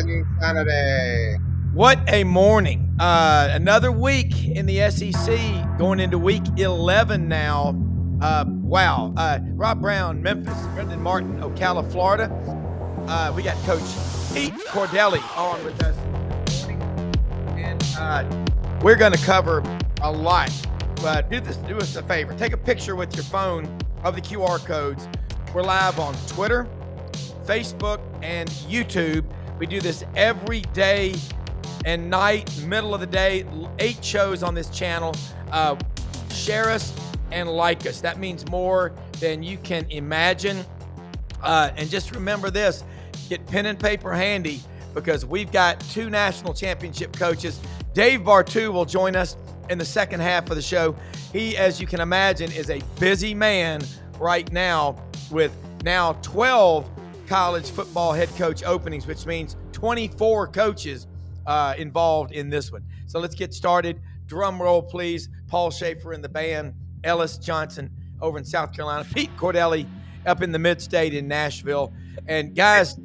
Saturday, Saturday. What a morning. Another week in the SEC, going into week 11 now. Wow. Rob Browne, Memphis. Brendan Martin, Ocala, Florida. We got Coach Pete Cordelli on with us this morning. And we're going to cover a lot. But do us a favor. Take a picture with your phone of the QR codes. We're live on Twitter, Facebook, and YouTube. We do this every day and night, middle of the day, 8 shows on this channel. Share us and like us. That means more than you can imagine. And just remember this, get pen and paper handy because we've got 2 national championship coaches. Dave Bartoo will join us in the second half of the show. He, as you can imagine, is a busy man right now with now 12 college football head coach openings, which means 24 coaches involved in this one. So let's get started. Drum roll, please. Paul Schaefer in the band, Ellis Johnson over in South Carolina, Pete Cordelli up in the mid-state in Nashville. And guys,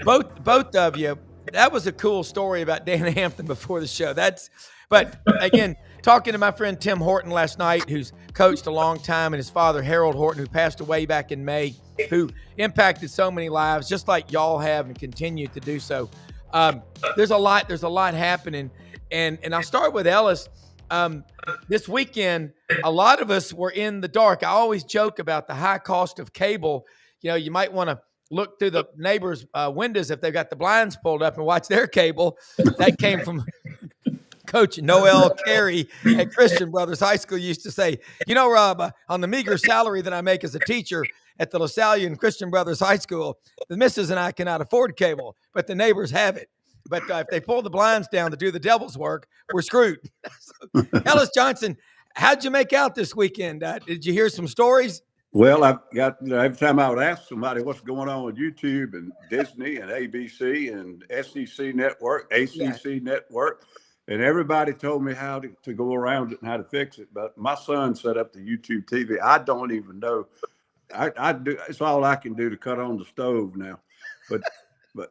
both of you, that was a cool story about Dan Hampton before the show. But again, talking to my friend Tim Horton last night, who's coached a long time, and his father, Harold Horton, who passed away back in May, who impacted so many lives, just like y'all have and continue to do so. There's a lot happening. And I'll start with Ellis. This weekend, a lot of us were in the dark. I always joke about the high cost of cable. You know, you might want to look through the neighbors' windows if they've got the blinds pulled up and watch their cable. That came from Coach Noel Carey at Christian Brothers High School used to say, you know, Rob, on the meager salary that I make as a teacher at the LaSalle and Christian Brothers High School, the missus and I cannot afford cable, but the neighbors have it. But if they pull the blinds down to do the devil's work, we're screwed. So, Ellis Johnson, how'd you make out this weekend? Did you hear some stories? Well, I've got every time I would ask somebody what's going on with YouTube and Disney and ABC and SEC Network, ACC Network, and everybody told me how to go around it and how to fix it. But my son set up the YouTube TV. I don't even know. I do. It's all I can do to cut on the stove now. But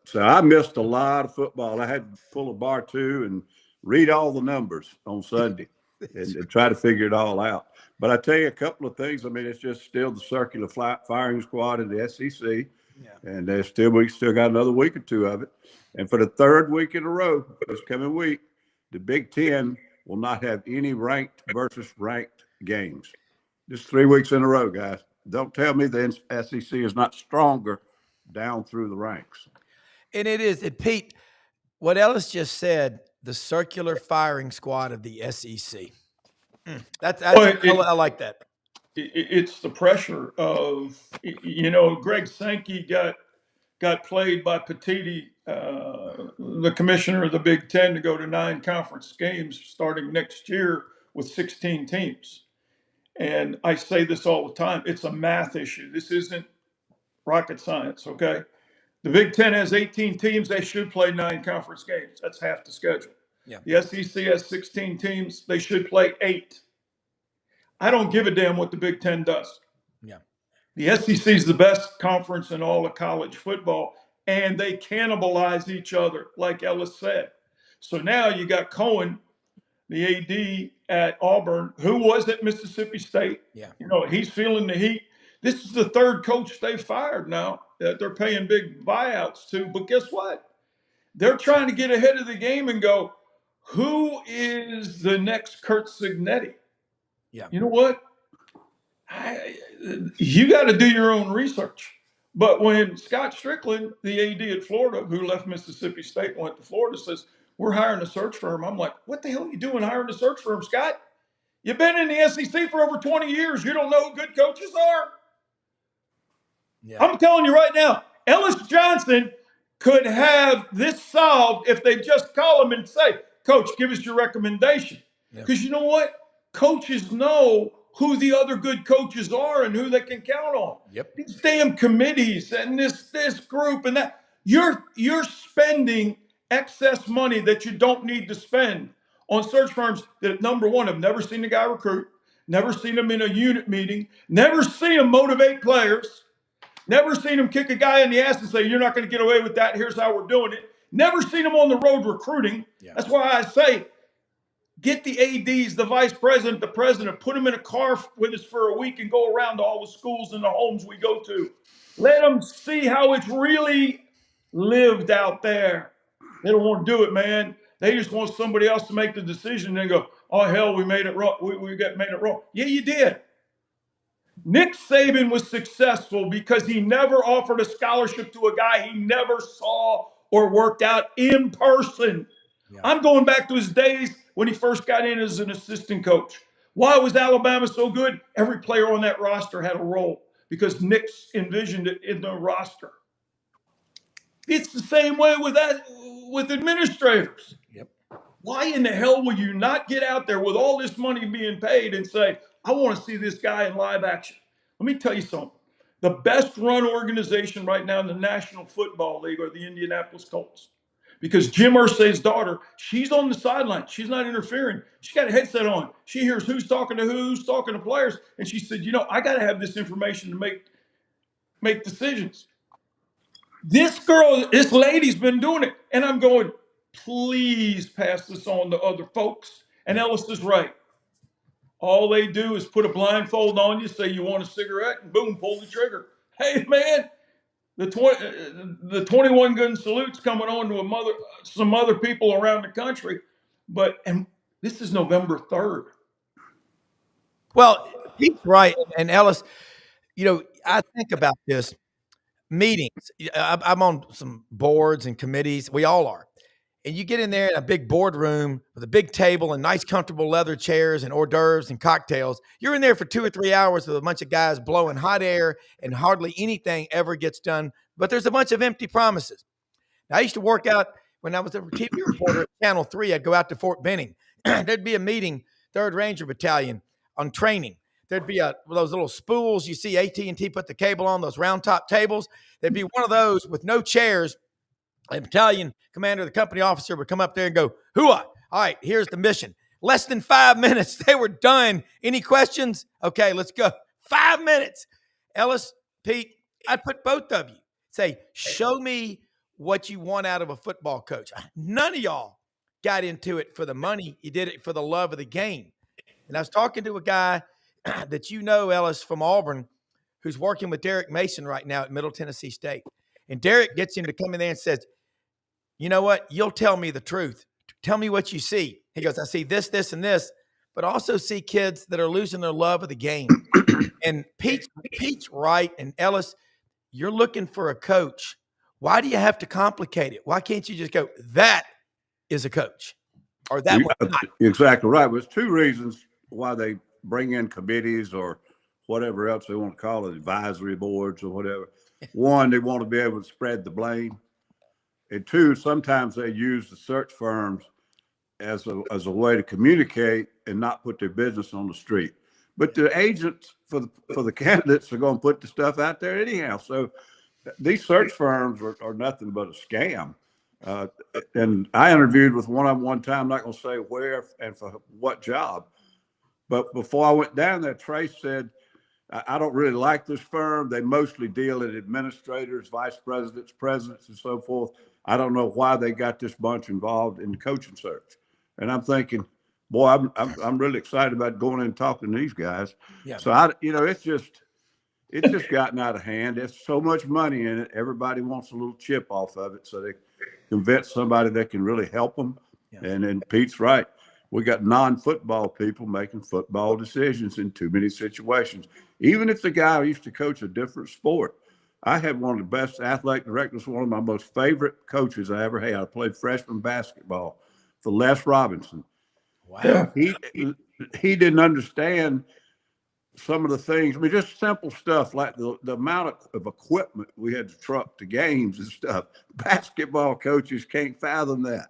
so I missed a lot of football. I had to pull a Bartoo and read all the numbers on Sunday and try to figure it all out. But I tell you a couple of things. I mean, it's just still the circular firing squad in the SEC, and we still got another week or 2 of it. And for the 3rd week in a row, this coming week, the Big Ten will not have any ranked versus ranked games. Just 3 weeks in a row, guys. Don't tell me the SEC is not stronger down through the ranks. And it is. And Pete, what Ellis just said, the circular firing squad of the SEC. I like that. It's the pressure of, Greg Sankey got played by Petiti, the commissioner of the Big Ten, to go to 9 conference games starting next year with 16 teams. And I say this all the time. It's a math issue. This isn't rocket science, okay? The Big Ten has 18 teams. They should play 9 conference games. That's half the schedule. Yeah. The SEC has 16 teams. They should play 8. I don't give a damn what the Big Ten does. Yeah. The SEC is the best conference in all of college football, and they cannibalize each other, like Ellis said. So now you got Cohen, the AD at Auburn, who was at Mississippi State. Yeah. He's feeling the heat. This is the 3rd coach they fired now that they're paying big buyouts to. But guess what? They're trying to get ahead of the game and go, who is the next Kurt Cignetti? Yeah. You know what? You got to do your own research. But when Scott Strickland, the AD at Florida, who left Mississippi State and went to Florida, says, we're hiring a search firm, I'm like, what the hell are you doing hiring a search firm, Scott? You've been in the SEC for over 20 years. You don't know who good coaches are? Yeah. I'm telling you right now, Ellis Johnson could have this solved if they just call him and say, Coach, give us your recommendation. Because you know what? Coaches know who the other good coaches are and who they can count on. Yep. These damn committees and this group and that. You're spending excess money that you don't need to spend on search firms that, number one, have never seen a guy recruit, never seen him in a unit meeting, never seen him motivate players, Never seen him kick a guy in the ass and say, you're not going to get away with that. Here's how we're doing it. Never seen him on the road recruiting. Yeah. That's why I say, get the ADs, the vice president, the president, put them in a car with us for a week and go around to all the schools and the homes we go to. Let them see how it's really lived out there. They don't want to do it, man. They just want somebody else to make the decision and go, oh, hell, we made it wrong. We got made it wrong. Yeah, you did. Nick Saban was successful because he never offered a scholarship to a guy he never saw or worked out in person. Yeah. I'm going back to his days when he first got in as an assistant coach. Why was Alabama so good? Every player on that roster had a role because Nick envisioned it in the roster. It's the same way with administrators. Yep. Why in the hell will you not get out there with all this money being paid and say, I want to see this guy in live action? Let me tell you something. The best run organization right now in the National Football League are the Indianapolis Colts. Because Jim Irsay's daughter, she's on the sideline. She's not interfering. She got a headset on. She hears who's talking to players. And she said, I got to have this information to make decisions. This lady's been doing it. And I'm going, please pass this on to other folks. And Ellis is right. All they do is put a blindfold on you, say you want a cigarette, and boom, pull the trigger. Hey, man, the 21 gun salute's coming on to some other people around the country. And this is November 3rd. Well, he's right. And Ellis, I think about this meetings. I'm on some boards and committees. We all are. And you get in there in a big boardroom with a big table and nice, comfortable leather chairs and hors d'oeuvres and cocktails. You're in there for 2 or 3 hours with a bunch of guys blowing hot air and hardly anything ever gets done. But there's a bunch of empty promises. Now, I used to work out when I was a TV reporter at Channel 3. I'd go out to Fort Benning. There'd be a meeting, 3rd Ranger Battalion, on training. There'd be those little spools you see AT&T put the cable on, those round top tables. There'd be one of those with no chairs. A battalion commander, the company officer would come up there and go, "Hooah! All right, here's the mission." Less than 5 minutes, they were done. Any questions? Okay, let's go. 5 minutes. Ellis, Pete, I'd put both of you. Say, show me what you want out of a football coach. None of y'all got into it for the money. You did it for the love of the game. And I was talking to a guy that Ellis, from Auburn, who's working with Derek Mason right now at Middle Tennessee State. And Derek gets him to come in there and says, you know what? You'll tell me the truth. Tell me what you see. He goes, I see this, this, and this, but also see kids that are losing their love of the game. And Pete's right. And Ellis, you're looking for a coach. Why do you have to complicate it? Why can't you just go, that is a coach? Or that one's not? Exactly right. There's 2 reasons why they bring in committees or whatever else they want to call it, advisory boards or whatever. One, they want to be able to spread the blame. And 2, sometimes they use the search firms as a way to communicate and not put their business on the street. But the agents for the candidates are going to put the stuff out there anyhow. So these search firms are nothing but a scam. And I interviewed with one of them one time, I'm not going to say where and for what job. But before I went down there, Trace said, I don't really like this firm. They mostly deal in administrators, vice presidents, presidents, and so forth. I don't know why they got this bunch involved in the coaching search. And I'm thinking, boy, I'm really excited about going in and talking to these guys. Yeah. So it's just gotten out of hand. There's so much money in it. Everybody wants a little chip off of it, so they convince somebody that can really help them. Yeah. And then Pete's right. We got non-football people making football decisions in too many situations. Even if the guy used to coach a different sport. I had one of the best athletic directors, one of my most favorite coaches I ever had. I played freshman basketball for Les Robinson. Wow. He didn't understand some of the things. I mean, just simple stuff like the amount of equipment we had to truck to games and stuff. Basketball coaches can't fathom that.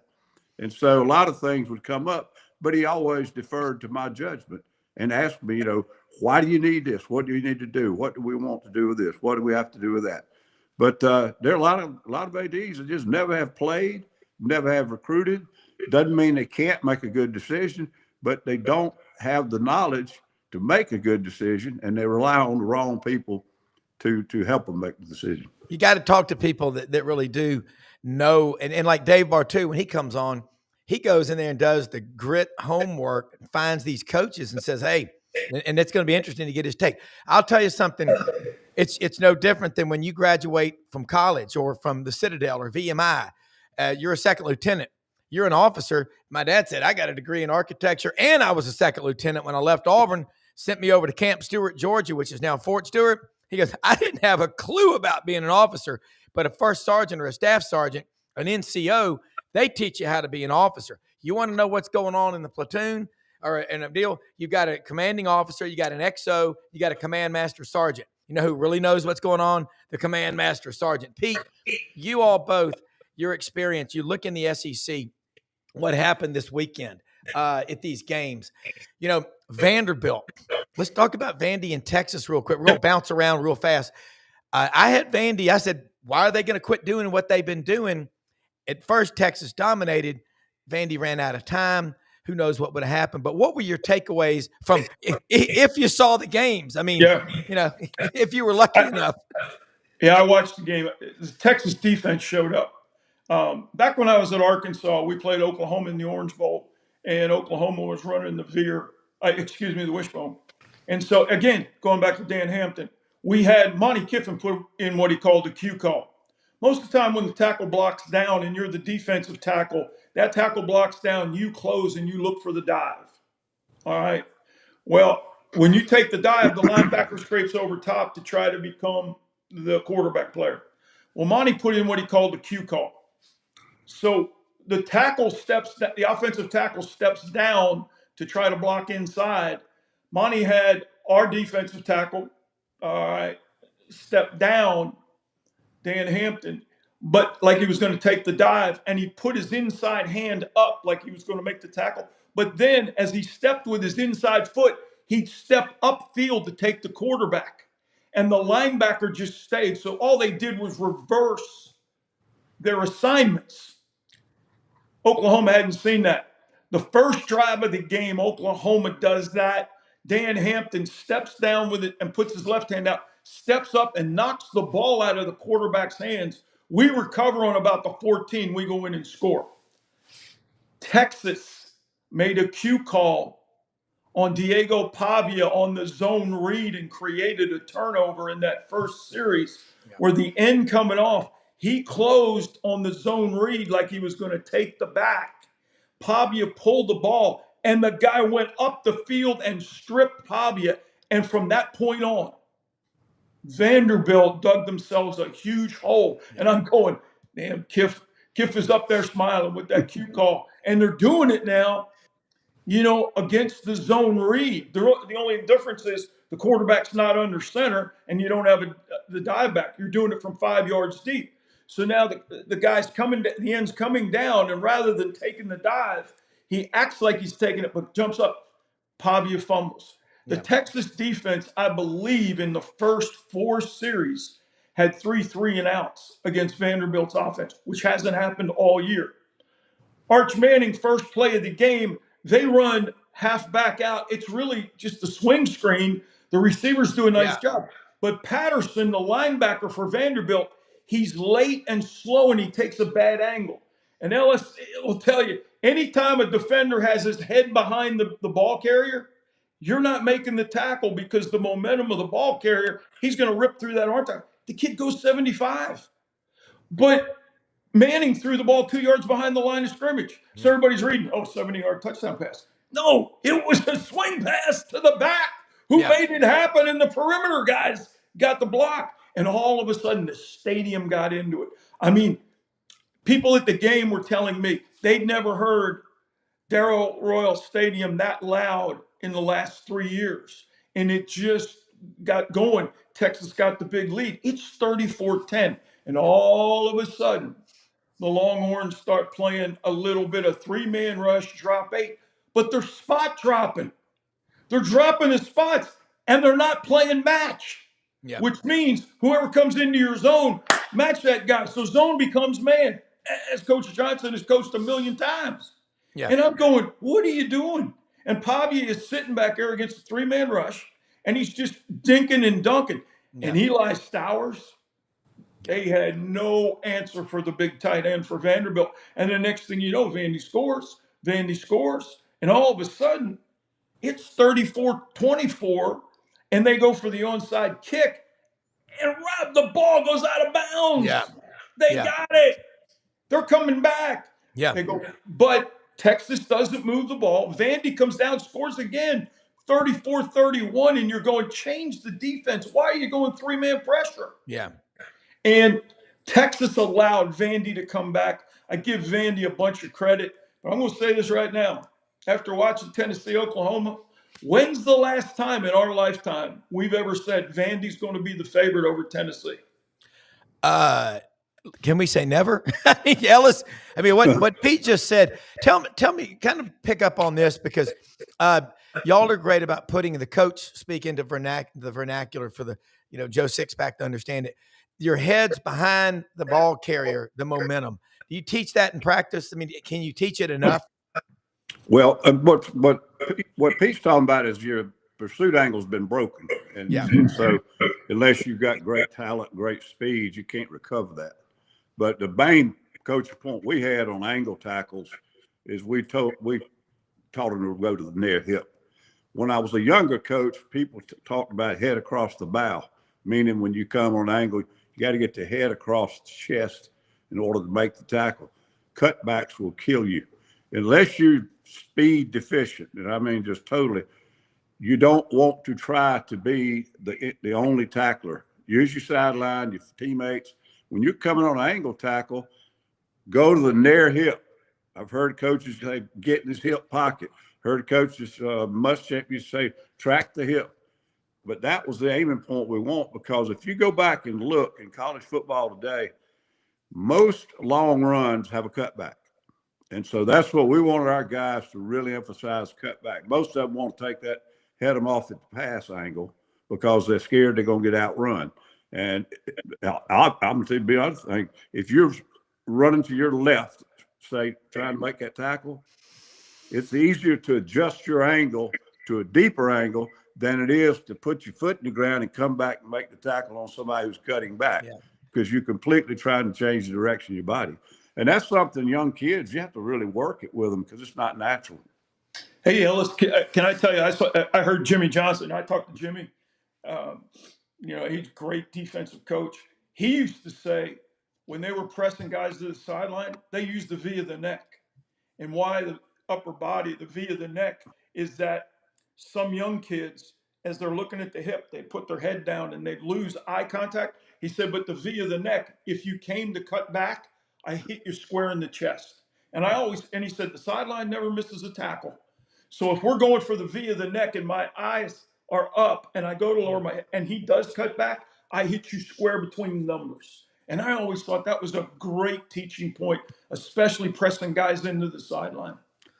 And so a lot of things would come up, but he always deferred to my judgment and asked me, why do you need this? What do you need to do? What do we want to do with this? What do we have to do with that? But there are a lot of ADs that just never have played, never have recruited. Doesn't mean they can't make a good decision, but they don't have the knowledge to make a good decision, and they rely on the wrong people to help them make the decision. You got to talk to people that really do know. And like Dave Bartoo, when he comes on, he goes in there and does the grit homework, finds these coaches and says, hey, and it's going to be interesting to get his take. I'll tell you something. It's no different than when you graduate from college or from the Citadel or VMI. You're a second lieutenant. You're an officer. My dad said, I got a degree in architecture, and I was a second lieutenant when I left Auburn, sent me over to Camp Stewart, Georgia, which is now Fort Stewart. He goes, I didn't have a clue about being an officer, but a first sergeant or a staff sergeant, an NCO, they teach you how to be an officer. You want to know what's going on in the platoon or in a deal? You got a commanding officer, you got an XO, you got a command master sergeant. You know who really knows what's going on? The command master sergeant. Pete, you all both, your experience, you look in the SEC, what happened this weekend at these games. You know, Vanderbilt. Let's talk about Vandy in Texas real quick. We're going to bounce around real fast. I had Vandy. I said, why are they going to quit doing what they've been doing? At first, Texas dominated. Vandy ran out of time. Who knows what would have happened? But what were your takeaways from if you saw the games? I mean, you know, if you were lucky enough. Yeah, I watched the game. The Texas defense showed up. Back when I was at Arkansas, we played Oklahoma in the Orange Bowl, and Oklahoma was running the wishbone. And so, again, going back to Dan Hampton, we had Monty Kiffin put in what he called a Q call. Most of the time when the tackle blocks down and you're the defensive tackle, that tackle blocks down, you close and you look for the dive. All right. Well, when you take the dive, the linebacker scrapes over top to try to become the quarterback player. Well, Monty put in what he called a Q call. So the offensive tackle steps down to try to block inside. Monty had our defensive tackle, step down, Dan Hampton, but like he was going to take the dive, and he put his inside hand up like he was going to make the tackle. But then as he stepped with his inside foot, he'd step upfield to take the quarterback. And the linebacker just stayed. So all they did was reverse their assignments. Oklahoma hadn't seen that. The first drive of the game, Oklahoma does that. Dan Hampton steps down with it and puts his left hand out, steps up and knocks the ball out of the quarterback's hands. We recover on about the 14. We go in and score. Texas made a cue call on Diego Pavia on the zone read and created a turnover in that first series where the end coming off, he closed on the zone read like he was going to take the back. Pavia pulled the ball, and the guy went up the field and stripped Pavia. And from that point on, Vanderbilt dug themselves a huge hole. And I'm going, damn, Kiff is up there smiling with that cue call. And they're doing it now, you know, against the zone read. The only difference is the quarterback's not under center and you don't have the dive back. You're doing it from 5 yards deep. So now the guy's the end's coming down, and rather than taking the dive, he acts like he's taking it, but jumps up. Pavia fumbles. The Texas defense, I believe, in the first 4 series had 3 3-and-outs against Vanderbilt's offense, which hasn't happened all year. Arch Manning, first play of the game, they run half back out. It's really just a swing screen. The receivers do a nice job. But Patterson, the linebacker for Vanderbilt, he's late and slow, and he takes a bad angle. And Ellis will tell you, anytime a defender has his head behind the ball carrier, you're not making the tackle because the momentum of the ball carrier, he's going to rip through that arm tackle. The kid goes 75. But Manning threw the ball 2 yards behind the line of scrimmage. So everybody's reading, 70-yard touchdown pass. No, it was a swing pass to the back who made it happen, and the perimeter guys got the block. And all of a sudden, the stadium got into it. I mean, people at the game were telling me they'd never heard Darrell Royal Stadium that loud in the last 3 years. And it just got going. Texas got the big lead. It's 34-10. And all of a sudden, the Longhorns start playing a little bit of 3-man rush, drop 8. But they're spot dropping. They're dropping the spots, and they're not playing match. Which means whoever comes into your zone, match that guy. So zone becomes man, as Coach Johnson has coached a million times. And I'm going, what are you doing? And Pavia is sitting back there against the 3-man rush, and he's just dinking and dunking. And Yeah. Eli Stowers, they had no answer for the big tight end for Vanderbilt. And the next thing you know, Vandy scores, and all of a sudden it's 34-24, and they go for the onside kick, and Rob, the ball goes out of bounds. Yeah. They Yeah. got it. They're coming back. Yeah. They go, but Texas doesn't move the ball. Vandy comes down, scores again, 34-31, and you're going, change the defense. Why are you going three-man pressure? Yeah. And Texas allowed Vandy to come back. I give Vandy a bunch of credit, but I'm going to say this right now. After watching Tennessee, Oklahoma, when's the last time in our lifetime we've ever said Vandy's going to be the favorite over Tennessee? Can we say never? Ellis, I mean, what Pete just said, tell me, kind of pick up on this, because y'all are great about putting the coach speak into the vernacular for the, Joe Sixpack to understand it. Your head's behind the ball carrier, the momentum. Do you teach that in practice? I mean, can you teach it enough? Well, what Pete's talking about is your pursuit angle's been broken. And so unless you've got great talent, great speed, you can't recover that. But the main coaching point we had on angle tackles is we taught them to go to the near hip. When I was a younger coach, people talked about head across the bow, meaning when you come on an angle, you got to get the head across the chest in order to make the tackle. Cutbacks will kill you. Unless you're speed deficient, and I mean just totally, you don't want to try to be the only tackler. Use your sideline, your teammates. When you're coming on an angle tackle, go to the near hip. I've heard coaches say, get in his hip pocket. Heard coaches, Muschamp say, track the hip. But that was the aiming point we want, because if you go back and look in college football today, most long runs have a cutback. And so that's what we wanted our guys to really emphasize, cutback. Most of them want to take that, head them off at the pass angle because they're scared they're going to get outrun. And I'm going to be honest, if you're running to your left, say, trying to make that tackle, it's easier to adjust your angle to a deeper angle than it is to put your foot in the ground and come back and make the tackle on somebody who's cutting back, because you're completely trying to change the direction of your body. And that's something young kids, you have to really work it with them, because it's not natural. Hey, Ellis, can I tell you, I heard Jimmy Johnson. I talked to Jimmy. He's a great defensive coach. He used to say when they were pressing guys to the sideline, they used the V of the neck. And why the upper body, the V of the neck, is that some young kids, as they're looking at the hip, they put their head down and they lose eye contact. He said, but the V of the neck, if you came to cut back, I hit you square in the chest. And he said, the sideline never misses a tackle. So if we're going for the V of the neck and my eyes are up and I go to lower my head and he does cut back, I hit you square between the numbers. And I always thought that was a great teaching point, especially pressing guys into the sideline.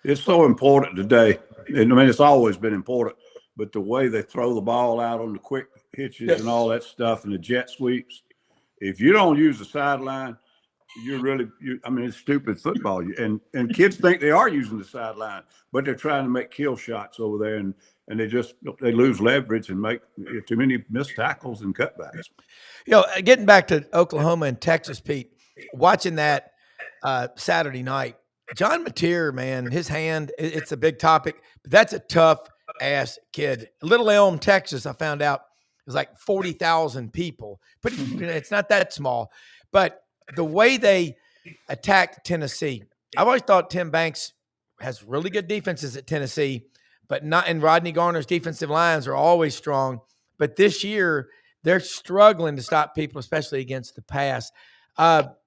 It's so important today. And I mean, it's always been important, but the way they throw the ball out on the quick hitches and all that stuff and the jet sweeps, if you don't use the sideline, it's stupid football. And kids think they are using the sideline, but they're trying to make kill shots over there, and they lose leverage and make too many missed tackles and cutbacks. Getting back to Oklahoma and Texas, Pete, watching that Saturday night, John Mateer, man, his hand, it's a big topic, but that's a tough ass kid. Little Elm, Texas, I found out, is like 40,000 people. It's not that small, but the way they attacked Tennessee, I've always thought Tim Banks has really good defenses at Tennessee, but not. And Rodney Garner's defensive lines are always strong. But this year, they're struggling to stop people, especially against the pass.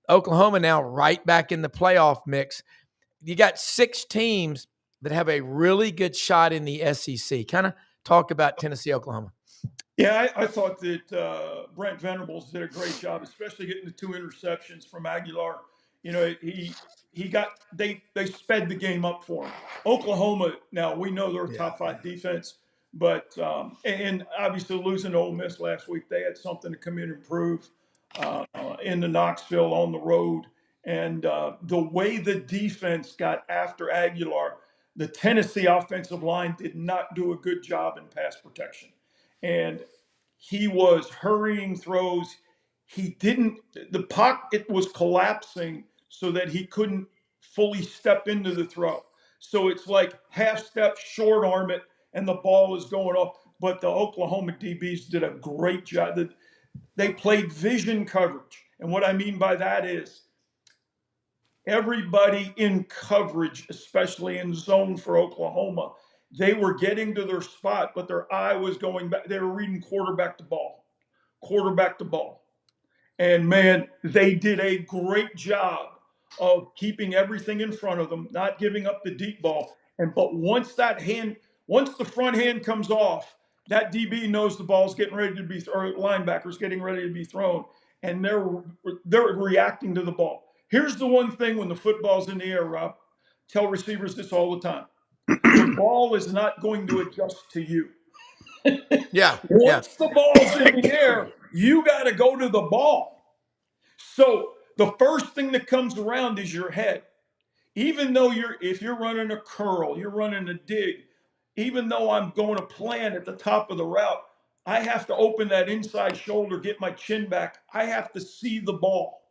Oklahoma now right back in the playoff mix. You got 6 teams that have a really good shot in the SEC. Kind of talk about Tennessee, Oklahoma. Yeah, I thought that Brent Venables did a great job, especially getting the 2 interceptions from Aguilar. They sped the game up for him. Oklahoma, now we know they're a top 5 defense, but and obviously losing to Ole Miss last week, they had something to come in and prove into Knoxville on the road. And the way the defense got after Aguilar, the Tennessee offensive line did not do a good job in pass protection. And He was hurrying throws. The pocket was collapsing so that he couldn't fully step into the throw. So it's like half step, short arm it, and the ball is going off. But the Oklahoma DBs did a great job. They played vision coverage. And what I mean by that is everybody in coverage, especially in zone for Oklahoma, they were getting to their spot, but their eye was going back. They were reading quarterback to ball. And man, they did a great job of keeping everything in front of them, not giving up the deep ball. But once the front hand comes off, that DB knows the ball's getting ready to be, or linebacker's getting ready to be thrown, and they're reacting to the ball. Here's the one thing when the football's in the air, Rob, tell receivers this all the time. The ball is not going to adjust to you. Yeah. Once the ball's in the air, you got to go to the ball. So the first thing that comes around is your head. Even though if you're running a curl, you're running a dig, even though I'm going to plan at the top of the route, I have to open that inside shoulder, get my chin back. I have to see the ball.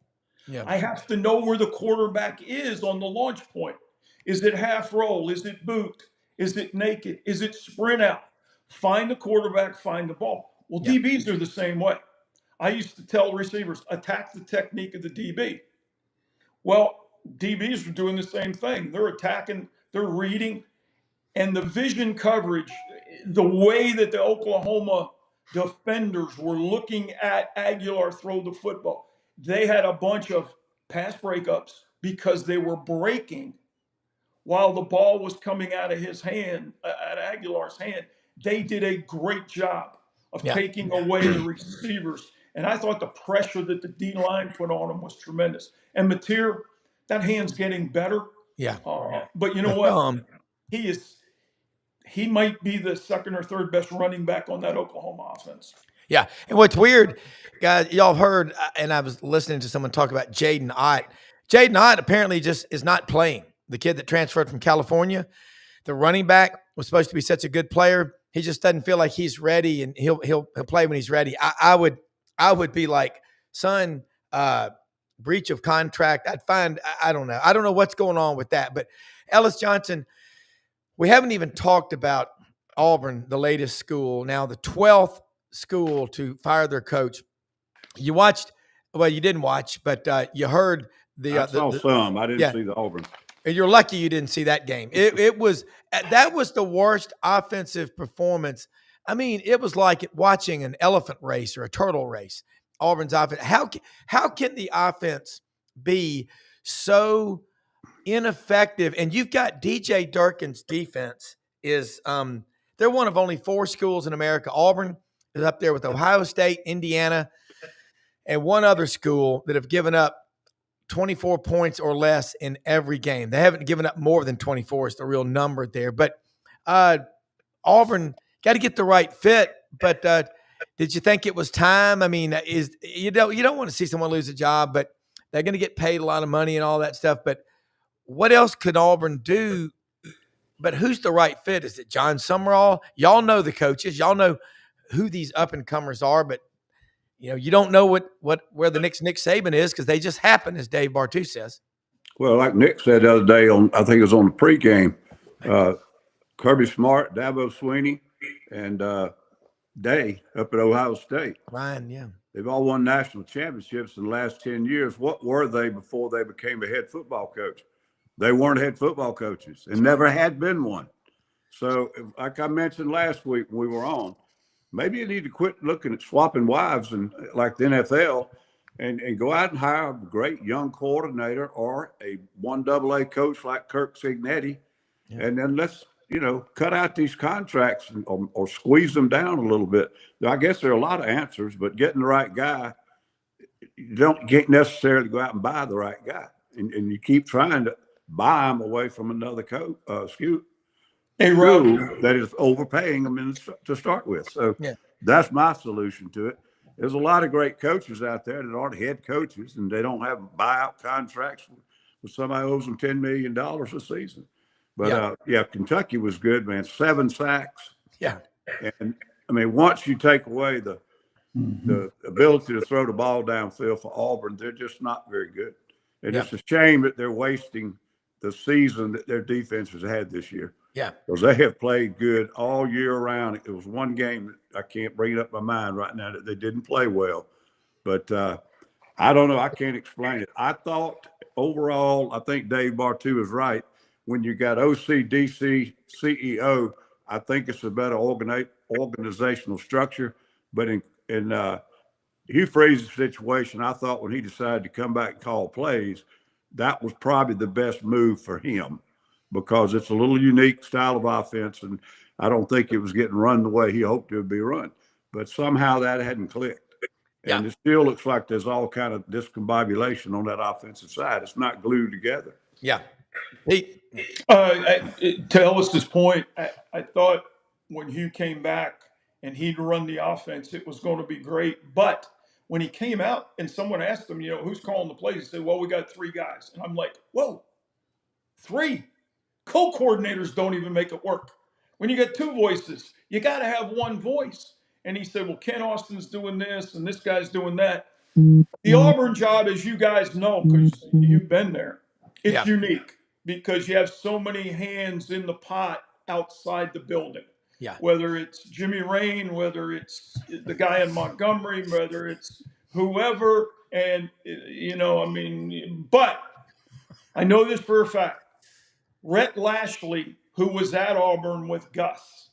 Yeah. I have to know where the quarterback is on the launch point. Is it half roll? Is it boot? Is it naked? Is it sprint out? Find the quarterback, find the ball. Well, Yeah. DBs are the same way. I used to tell receivers, attack the technique of the DB. Well, DBs are doing the same thing. They're attacking, they're reading, and the vision coverage, the way that the Oklahoma defenders were looking at Aguilar throw the football, they had a bunch of pass breakups because they were breaking while the ball was coming out of his hand, out of Aguilar's hand. They did a great job of taking away the receivers. And I thought the pressure that the D-line put on him was tremendous. And Mateer, that hand's getting better. Yeah. But you know what? He might be the second or third best running back on that Oklahoma offense. Yeah. And what's weird, guys, y'all heard, and I was listening to someone talk about Jaden Ott. Jaden Ott apparently just is not playing. The kid that transferred from California, the running back, was supposed to be such a good player. He just doesn't feel like he's ready, and he'll play when he's ready. I would be like, son, breach of contract. I don't know. I don't know what's going on with that. But Ellis Johnson, we haven't even talked about Auburn, the latest school, now the 12th school to fire their coach. You watched, well, you didn't watch, but you heard I saw some. I didn't see the Auburn. And you're lucky you didn't see that game. That was the worst offensive performance. I mean, it was like watching an elephant race or a turtle race. Auburn's offense. How can the offense be so ineffective? And you've got DJ Durkin's defense is they're one of only 4 schools in America. Auburn is up there with Ohio State, Indiana, and one other school that have given up 24 points or less in every game. They haven't given up more than 24 is the real number there. But Auburn got to get the right fit. But did you think it was time? I mean, you don't want to see someone lose a job, but they're going to get paid a lot of money and all that stuff. But what else could Auburn do? But who's the right fit? Is it John Summerall? Y'all know the coaches. Y'all know who these up-and-comers are, but you don't know where the next Nick Saban is because they just happen, as Dave Bartoo says. Well, like Nick said the other day I think it was on the pregame, Kirby Smart, Dabo Swinney, and Day up at Ohio State. Ryan, yeah. They've all won national championships in the last 10 years. What were they before they became a head football coach? They weren't head football coaches and never had been one. So, like I mentioned last week when we were on, maybe you need to quit looking at swapping wives and like the NFL and go out and hire a great young coordinator or a 1AA coach like Kirk Cignetti. Yeah. And then let's, cut out these contracts or squeeze them down a little bit. I guess there are a lot of answers, but getting the right guy, you can't necessarily go out and buy the right guy. And you keep trying to buy them away from another coach, that is overpaying them to start with. So that's my solution to it. There's a lot of great coaches out there that aren't head coaches and they don't have buyout contracts with somebody owes them $10 million a season. But Kentucky was good, man. 7 sacks. Yeah. And I mean, once you take away the the ability to throw the ball downfield for Auburn, they're just not very good. And Yeah. it's a shame that they're wasting the season that their defense has had this year. Yeah. Because they have played good all year round. It was one game that I can't bring it up in my mind right now that they didn't play well. But I don't know. I can't explain it. I thought overall, I think Dave Bartoo is right. When you got OC, DC, CEO, I think it's a better organizational structure. But in Hugh Freeze's situation, I thought when he decided to come back and call plays, that was probably the best move for him because it's a little unique style of offense, and I don't think it was getting run the way he hoped it would be run. But somehow that hadn't clicked. And Yeah. it still looks like there's all kind of discombobulation on that offensive side. It's not glued together. Yeah. To Ellis's point, I thought when Hugh came back and he'd run the offense, it was going to be great. But when he came out and someone asked him, who's calling the plays? He said, well, we got 3 guys. And I'm like, whoa, 3? Co-coordinators don't even make it work. When you get 2 voices, you got to have 1 voice. And he said, well, Ken Austin's doing this and this guy's doing that. The Auburn job, as you guys know, because you've been there, it's unique because you have so many hands in the pot outside the building. Yeah. Whether it's Jimmy Rain, whether it's the guy in Montgomery, whether it's whoever. And, but I know this for a fact. Rhett Lashley, who was at Auburn with Gus,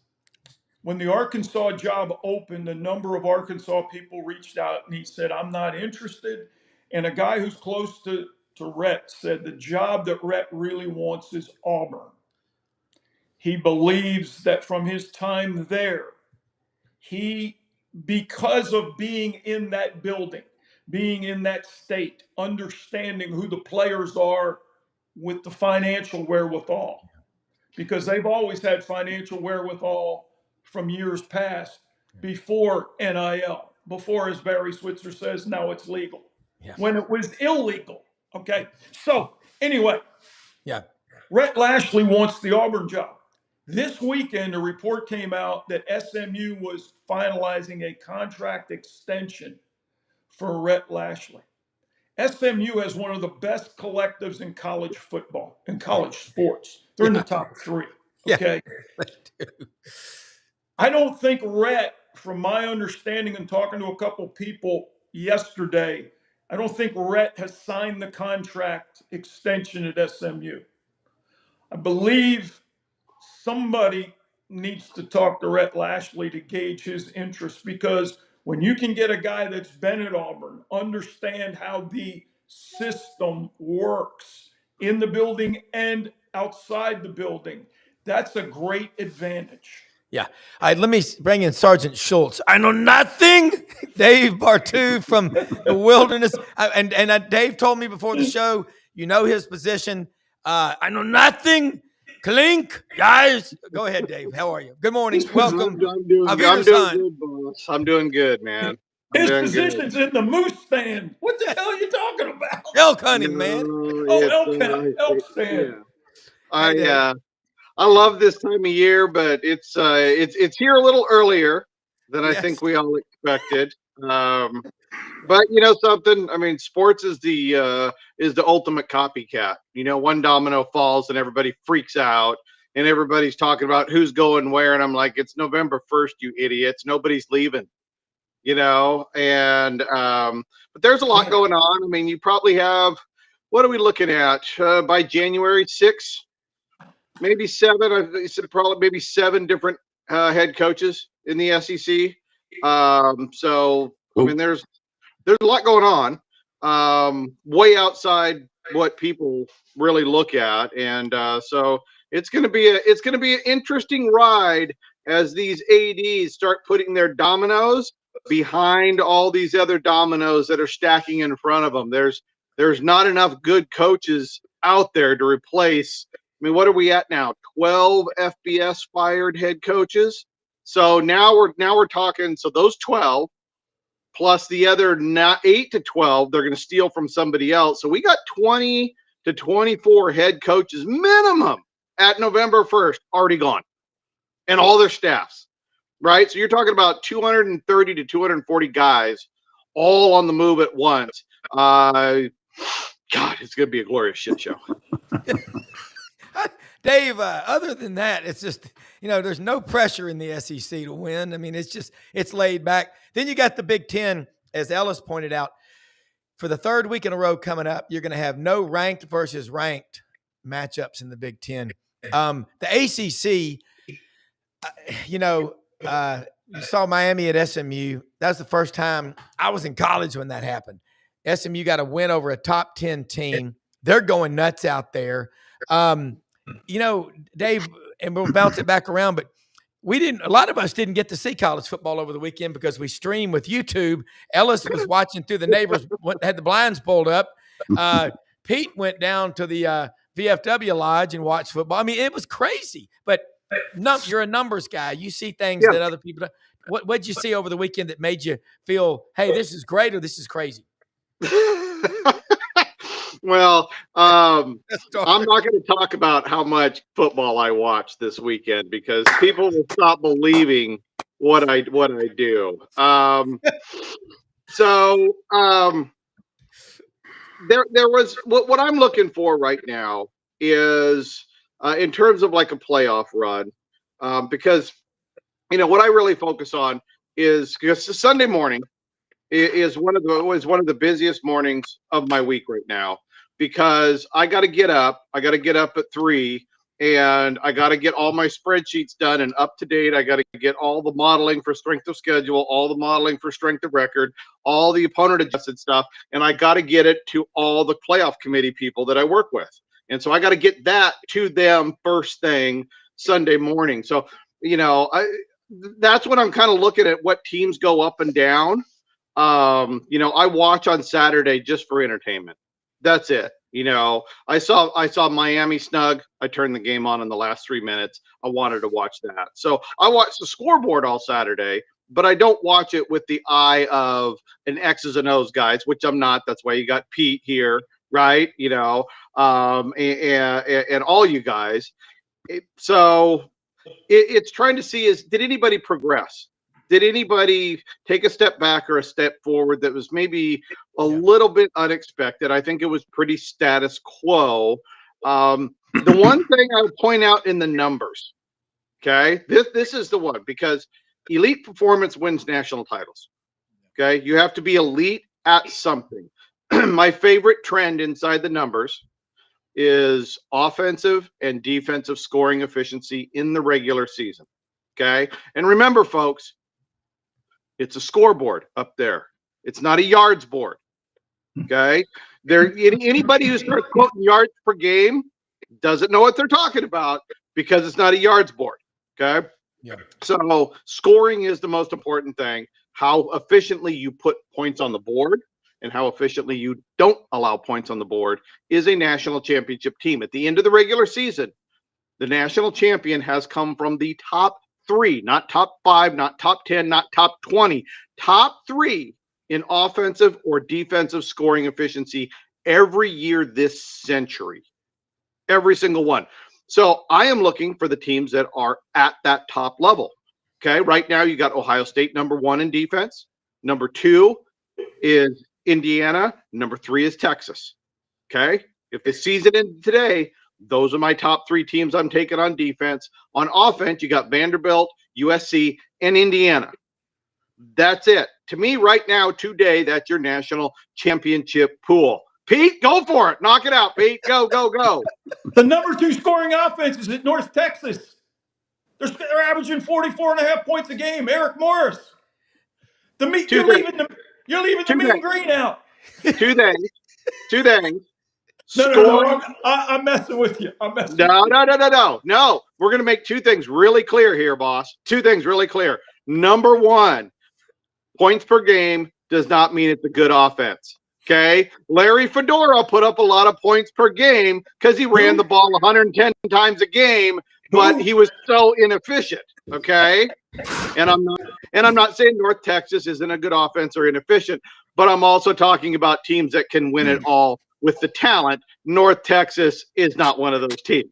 when the Arkansas job opened, a number of Arkansas people reached out and he said, I'm not interested. And a guy who's close to Rhett said the job that Rhett really wants is Auburn. He believes that from his time there, because of being in that building, being in that state, understanding who the players are with the financial wherewithal, because they've always had financial wherewithal from years past before NIL, before, as Barry Switzer says, now it's legal, when it was illegal. Okay. So anyway, Rhett Lashley wants the Auburn job. This weekend, a report came out that SMU was finalizing a contract extension for Rhett Lashley. SMU has one of the best collectives in college football, in college sports. They're in the top 3. Okay. I don't think Rhett, from my understanding and talking to a couple people yesterday, I don't think Rhett has signed the contract extension at SMU. I believe somebody needs to talk to Rhett Lashley to gauge his interest, because when you can get a guy that's been at Auburn, understand how the system works in the building and outside the building, that's a great advantage. Yeah. All right, let me bring in Sergeant Schultz. I know nothing. Dave Bartoo from the Wilderness. Dave told me before the show, his position. I know nothing. Clink. Guys, go ahead, Dave. How are you? Good morning. Welcome. I'm doing good, boss. I'm doing good, man. His position's in the moose stand. What the hell are you talking about? Elk hunting, man. Elk stand. Yeah. I love this time of year, but it's here a little earlier than I think we all expected. But something. I mean, sports is the ultimate copycat. One domino falls and everybody freaks out, and everybody's talking about who's going where. And I'm like, it's November 1st, you idiots. Nobody's leaving. And but there's a lot going on. I mean, you probably have. What are we looking at by January 6th? Maybe 7. I said probably maybe 7 different head coaches in the SEC. So I mean, there's a lot going on, way outside what people really look at, and so it's going to be an interesting ride as these ADs start putting their dominoes behind all these other dominoes that are stacking in front of them. There's not enough good coaches out there to replace. I mean, what are we at now? 12 FBS fired head coaches. So now we're talking. So those 12 plus the other 8 to 12, they're going to steal from somebody else. So we got 20 to 24 head coaches minimum at November 1st already gone, and all their staffs. right? So you're talking about 230 to 240 guys all on the move at once. God, it's going to be a glorious shit show. Dave, other than that, it's just, there's no pressure in the SEC to win. I mean, it's laid back. Then you got the Big Ten, as Ellis pointed out, for the third week in a row coming up, you're going to have no ranked versus ranked matchups in the Big Ten. The ACC, you saw Miami at SMU. That was the first time I was in college when that happened. SMU got a win over a top 10 team. They're going nuts out there. Dave, and we'll bounce it back around, but a lot of us didn't get to see college football over the weekend because we stream with YouTube. Ellis was watching through the neighbors, had the blinds pulled up. Pete went down to the VFW Lodge and watched football. I mean, it was crazy, but you're a numbers guy. You see things that other people don't. What'd you see over the weekend that made you feel, hey, this is great or this is crazy? Well, I'm not going to talk about how much football I watched this weekend because people will stop believing what I do. There was what I'm looking for right now is in terms of like a playoff run, because what I really focus on is because Sunday morning is one of the busiest mornings of my week right now because I got to get up. I got to get up at 3 and I got to get all my spreadsheets done and up to date. I got to get all the modeling for strength of schedule, all the modeling for strength of record, all the opponent adjusted stuff. And I got to get it to all the playoff committee people that I work with. And so I got to get that to them first thing Sunday morning. So, that's when I'm kind of looking at what teams go up and down. I watch on Saturday just for entertainment. That's it. I saw Miami snug. I turned the game on in the last 3 minutes. I wanted to watch that. So I watched the scoreboard all Saturday, but I don't watch it with the eye of an X's and O's guys, which I'm not. That's why you got Pete here, right? And all you guys. It's trying to see did anybody progress? Did anybody take a step back or a step forward that was maybe a little bit unexpected? I think it was pretty status quo. The one thing I would point out in the numbers, okay, this is the one because elite performance wins national titles. Okay, you have to be elite at something. My favorite trend inside the numbers is offensive and defensive scoring efficiency in the regular season. Okay, and remember, folks, it's a scoreboard up there. It's not a yards board. Okay. Anybody who starts quoting yards per game doesn't know what they're talking about because it's not a yards board. Okay. Yeah. So scoring is the most important thing. How efficiently you put points on the board and how efficiently you don't allow points on the board is a national championship team. At the end of the regular season, the national champion has come from the top 3, not top 5, not top 10, not top 20, top 3 in offensive or defensive scoring efficiency every year this century, every single one. So I am looking for the teams that are at that top level. Okay. Right now you got Ohio State, number 1 in defense. Number 2 is Indiana. Number 3 is Texas. Okay. If the season ended today, those are my top 3 teams I'm taking on defense. On offense, you got Vanderbilt, USC, and Indiana. That's it. To me, right now, today, that's your national championship pool. Pete, go for it. Knock it out, Pete. Go, go, go. The number 2 scoring offense is at North Texas. They're averaging 44.5 points a game. Eric Morris. You're leaving the mean green out. Two things. No. I'm messing with you. No. We're going to make 2 things really clear here, boss. 2 things really clear. Number 1, points per game does not mean it's a good offense. Okay. Larry Fedora put up a lot of points per game because he ran the ball 110 times a game, but he was so inefficient. Okay. And I'm not saying North Texas isn't a good offense or inefficient, but I'm also talking about teams that can win it all with the talent. North Texas is not one of those teams.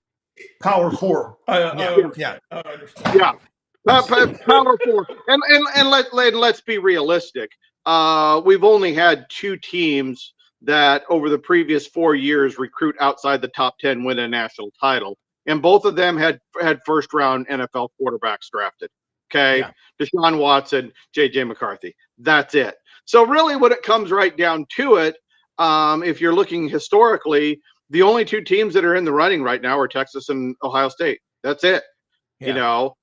Power 4. I understand. Yeah. Power four, and let's be realistic. We've only had two teams that over the previous 4 years recruit outside the top 10 win a national title, and both of them had first round NFL quarterbacks drafted. Okay, Yeah. Deshaun Watson, J.J. McCarthy. That's it. So really, when it comes right down to it, if you're looking historically, the only two teams that are in the running right now are Texas and Ohio State. That's it. You Yeah. know,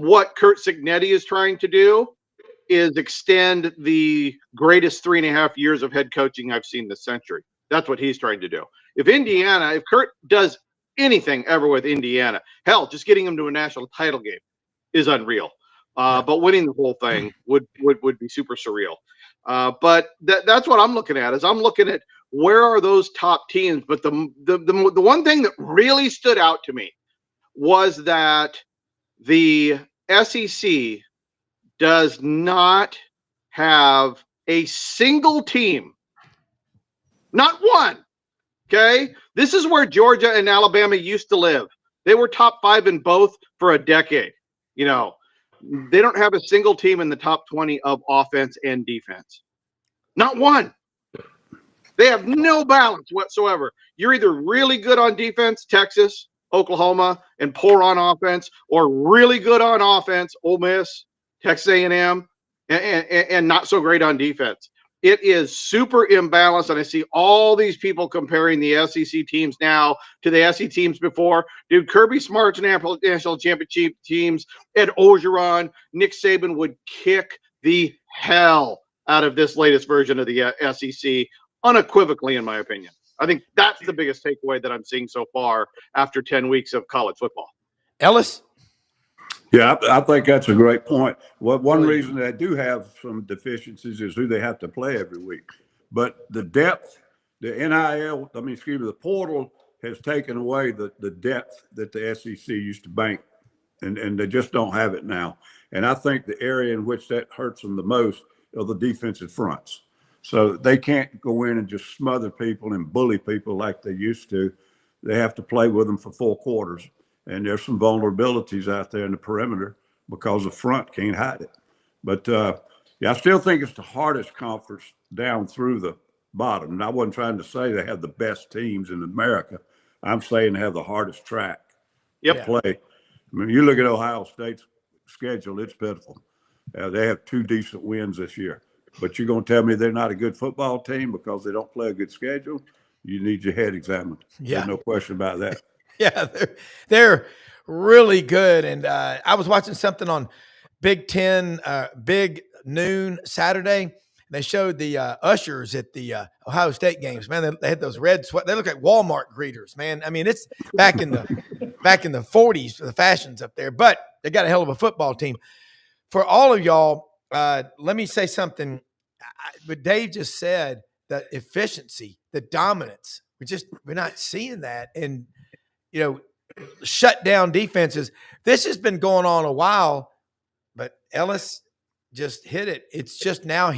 what Kurt Signetti is trying to do is extend the greatest 3.5 years of head coaching I've seen this century. That's what he's trying to do. If Kurt does anything ever with Indiana, hell, just getting them to a national title game is unreal. But winning the whole thing would be super surreal. But that's what I'm looking at. Is I'm looking at where are those top teams. But the one thing that really stood out to me was that the SEC does not have a single team, not one. Okay, this is where Georgia and Alabama used to live. They were top 5 in both for a decade. You know, they don't have a single team in the top 20 of offense and defense. Not one. They have no balance whatsoever. You're either really good on defense, Texas, Oklahoma, and poor on offense, or really good on offense, Ole Miss, Texas A&M, and not so great on defense. It is super imbalanced, and I see all these people comparing the SEC teams now to the SEC teams before. Dude, Kirby Smart's national championship teams, Ed Orgeron, Nick Saban would kick the hell out of this latest version of the SEC, unequivocally, in my opinion. I think that's the biggest takeaway that I'm seeing so far after 10 weeks of college football. Ellis? Yeah, I think that's a great point. Well, one reason they do have some deficiencies is who they have to play every week. But the depth, the the portal has taken away the depth that the SEC used to bank, and they just don't have it now. And I think the area in which that hurts them the most are the defensive fronts. So they can't go in and just smother people and bully people like they used to. They have to play with them for 4 quarters. And there's some vulnerabilities out there in the perimeter because the front can't hide it. But, I still think it's the hardest conference down through the bottom. And I wasn't trying to say they have the best teams in America. I'm saying they have the hardest track to play. I mean, you look at Ohio State's schedule, it's pitiful. They have 2 decent wins this year. But you're going to tell me they're not a good football team because they don't play a good schedule? You need your head examined. Yeah. There's no question about that. Yeah, they're really good. And I was watching something on Big Ten, Big Noon Saturday. And they showed the ushers at the Ohio State games. Man, they had those red sweat. They look like Walmart greeters, man. I mean, it's back in the 40s for the fashions up there. But they got a hell of a football team. For all of y'all, let me say something. But Dave just said the efficiency, the dominance. We're not seeing that. And shut down defenses. This has been going on a while, but Ellis just hit it. It's just now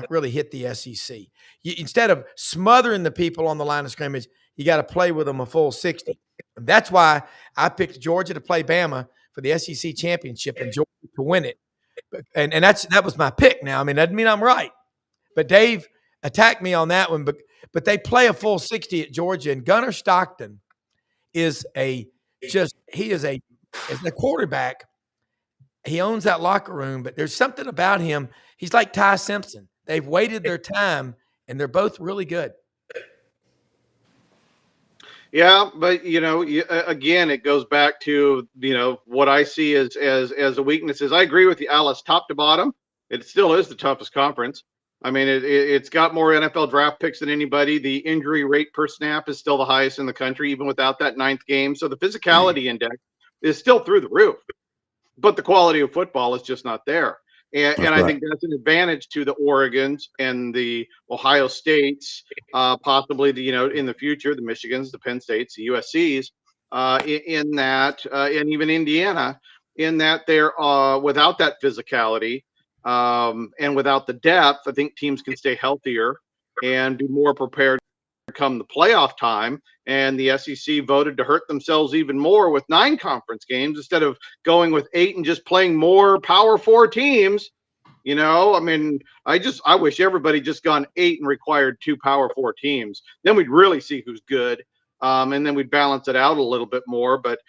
really hit the SEC. Instead of smothering the people on the line of scrimmage, you got to play with them a full 60. And that's why I picked Georgia to play Bama for the SEC championship and Georgia to win it. And that was my pick. Now, I mean, that doesn't mean I'm right, but Dave attacked me on that one. But they play a full 60 at Georgia, and Gunnar Stockton is as a quarterback, he owns that locker room, but there's something about him. He's like Ty Simpson. They've waited their time, and they're both really good. Yeah, but again, it goes back to what I see as a weaknesses. I agree with you, Alice. Top to bottom, it still is the toughest conference. I mean, it's got more NFL draft picks than anybody. The injury rate per snap is still the highest in the country, even without that 9th game. So the physicality index is still through the roof, but the quality of football is just not there. And I think that's an advantage to the Oregons and the Ohio States, possibly in the future, the Michigans, the Penn States, the USCs, in that, and even Indiana, in that they're without that physicality. And without the depth, I think teams can stay healthier and be more prepared come the playoff time, and the SEC voted to hurt themselves even more with 9 conference games instead of going with 8 and just playing more Power 4 teams. You know, I mean, I wish everybody just gone 8 and required 2 Power 4 teams. Then we'd really see who's good, and then we'd balance it out a little bit more. But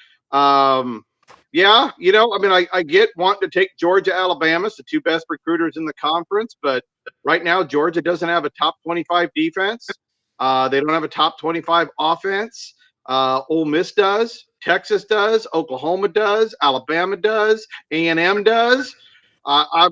yeah, you know, I mean, I get wanting to take Georgia, Alabama, the 2 best recruiters in the conference, but right now Georgia doesn't have a top 25 defense. They don't have a top 25 offense. Ole Miss does, Texas does, Oklahoma does, Alabama does, A&M does.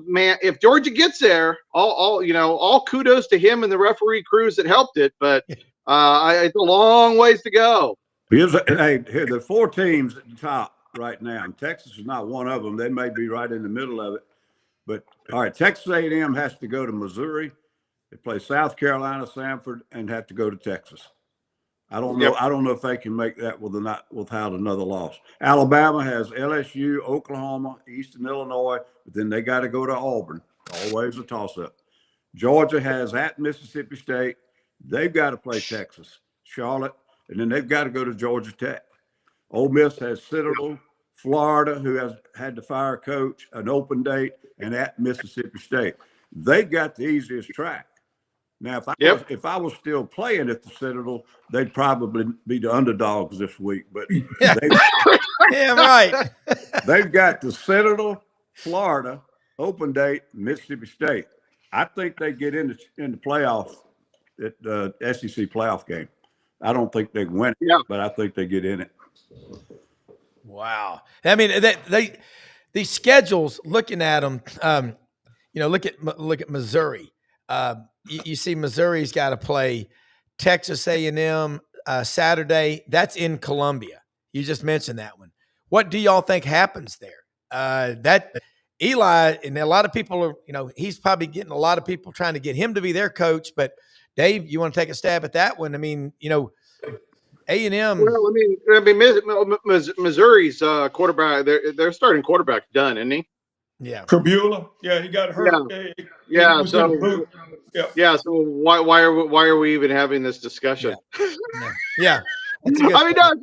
Man, if Georgia gets there, all kudos to him and the referee crews that helped it. But it's a long ways to go. Here, the 4 teams at the top right now, and Texas is not one of them. They may be right in the middle of it. But all right, Texas A&M has to go to Missouri. They play South Carolina, Samford, and have to go to Texas. I don't know. Yep. I don't know if they can make that without another loss. Alabama has LSU, Oklahoma, Eastern Illinois, but then they got to go to Auburn. Always a toss-up. Georgia has at Mississippi State. They've got to play Texas, Charlotte, and then they've got to go to Georgia Tech. Ole Miss has Citadel, Florida, who has had to fire a coach, an open date, and at Mississippi State. They've got the easiest track. Now, if I was still playing at the Citadel, they'd probably be the underdogs this week. But right. They've got the Citadel, Florida, open date, Mississippi State. I think they get in the playoff at the SEC playoff game. I don't think they win it, but I think they get in it. Wow. I mean, these schedules, looking at them, look at Missouri. You see Missouri's got to play Texas A&M Saturday. That's in Columbia. You just mentioned that one. What do y'all think happens there? That Eli, and a lot of people are, he's probably getting a lot of people trying to get him to be their coach. But Dave, you want to take a stab at that one? I mean, A&M. Well, I mean, Missouri's quarterback. Their starting quarterback's done, isn't he? Yeah. Krabula. Yeah, he got hurt. Yeah. So why are we even having this discussion? Yeah. I mean, no,